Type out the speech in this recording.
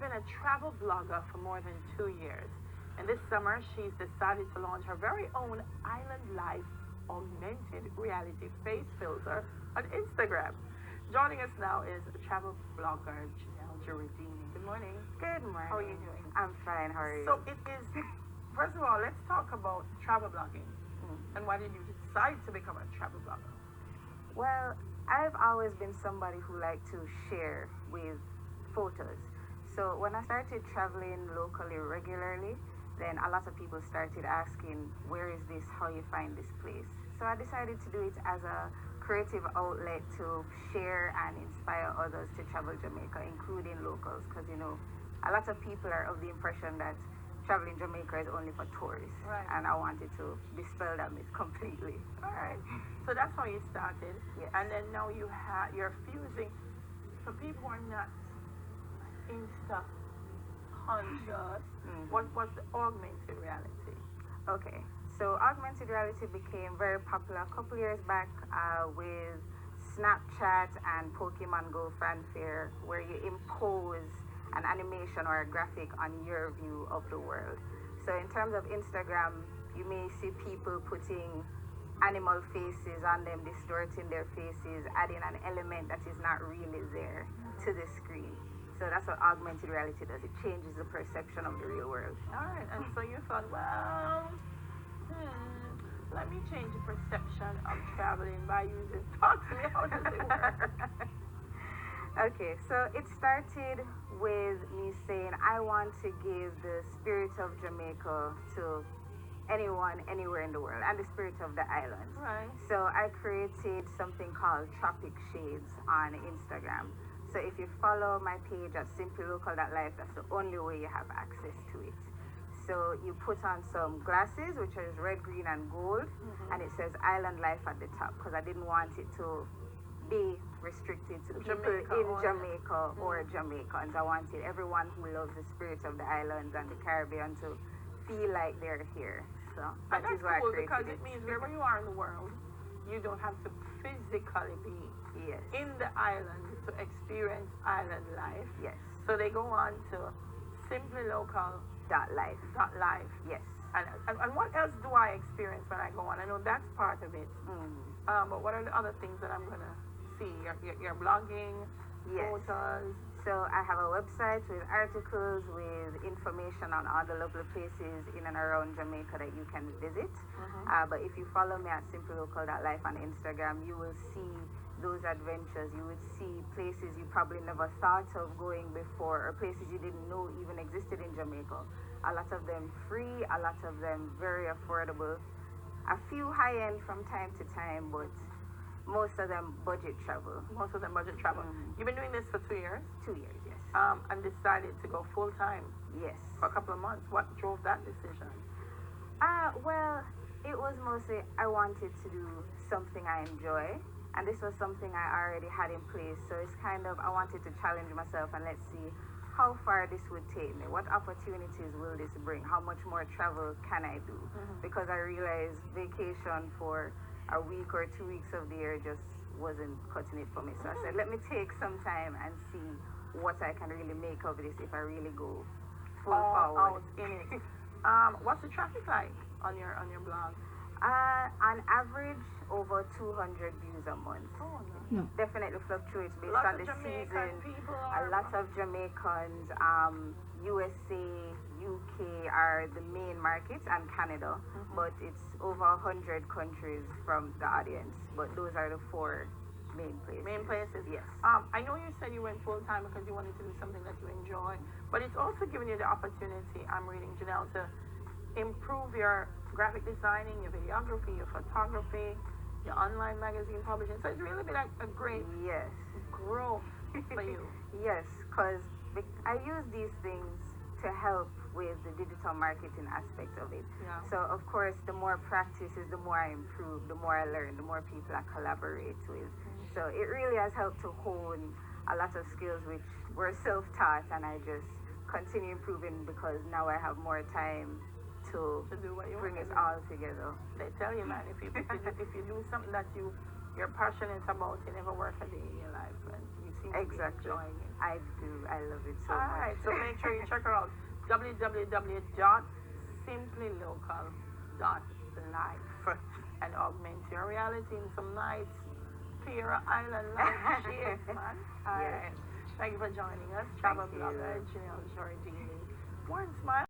been a travel blogger for more than 2 years. And this summer, she's decided to launch her very own Island Life augmented reality face filter on Instagram. Joining us now is travel blogger Janelle Giardini. Good morning. Good morning. How are you doing? I'm fine. How are you? So it is, first of all, let's talk about travel blogging. And why did you decide to become a travel blogger? Well, I've always been somebody who liked to share with photos. So when I started traveling locally regularly, then a lot of people started asking, where is this? How you find this place? So I decided to do it as a creative outlet to share and inspire others to travel Jamaica, including locals, because a lot of people are of the impression that traveling Jamaica is only for tourists, Right. and I wanted to dispel that myth completely. All right. So that's how you started. Yes. And then now you're fusing. For people who are not Insta conscious, what was the augmented reality? Okay, so augmented reality became very popular a couple years back with Snapchat and Pokemon Go fanfare, where you impose an animation or a graphic on your view of the world. So in terms of Instagram, you may see people putting animal faces on them, distorting their faces, adding an element that is not really there to the screen. So that's what augmented reality does. It changes the perception of the real world. All right. And so you thought, well, let me change the perception of traveling by using. Talk to me. How does it work? Okay, so it started with me saying I want to give the spirit of Jamaica to anyone, anywhere in the world, and the spirit of the island. Right. So I created something called Tropic Shades on Instagram. So if you follow my page at simplylocal.life, that's the only way you have access to it. So you put on some glasses, which is red, green, and gold, and it says Island Life at the top, because I didn't want it to be restricted to people in Jamaica or Jamaicans. I wanted everyone who loves the spirit of the islands and the Caribbean to feel like they're here. So that is why cool I created because it. it means wherever you are in the world, you don't have to physically be in the island to experience island life. Yes. So they go on to simplylocal.life. Life. Yes. And what else do I experience when I go on? I know that's part of it. But what are the other things that I'm going to see? Your blogging, photos. So I have a website with articles, with information on all the lovely places in and around Jamaica that you can visit. But if you follow me at simplylocal.life on Instagram, you will see those adventures. You would see places you probably never thought of going before, or places you didn't know even existed in Jamaica. A lot of them free, a lot of them very affordable. A few high-end from time to time, but most of them budget travel. You've been doing this for 2 years? 2 years, yes. And decided to go full-time? Yes. For a couple of months. What drove that decision? Well, it was mostly I wanted to do something I enjoy, and this was something I already had in place. So it's kind of, I wanted to challenge myself and let's see how far this would take me. What opportunities will this bring? How much more travel can I do? Because I realized vacation for a week or 2 weeks of the year just wasn't cutting it for me. So I said, let me take some time and see what I can really make of this if I really go full forward out in it. What's the traffic like on your blog? On average, over 200 views a month. Definitely fluctuates based on the season. A lot of Jamaicans, USA, UK are the main markets, and Canada. But it's over 100 countries from the audience. But those are the 4 main places. Yes. I know you said you went full time because you wanted to do something that you enjoy, but it's also giving you the opportunity, I'm reading Janelle, to improve your graphic designing, your videography, your photography, your online magazine publishing. So it's really been a great growth for you. Yes, because I use these things to help with the digital marketing aspect of it. So of course, the more practice is the more I improve, the more I learn, the more people I collaborate with. So it really has helped to hone a lot of skills which were self-taught, and I just continue improving because now I have more time to do what you bring want it all together. They tell you, man, if you do something that you you're passionate about. You never work a day in your life, and you seem to be Exactly. enjoying it. I do. I love it so All much. right, so make sure you check her out. www.simplylocal.life and augment your reality in some nice Piera Island life shit, man. All Yes. right. Thank you for joining us. Travel Thank you. blogger Janelle Jordini. One smile.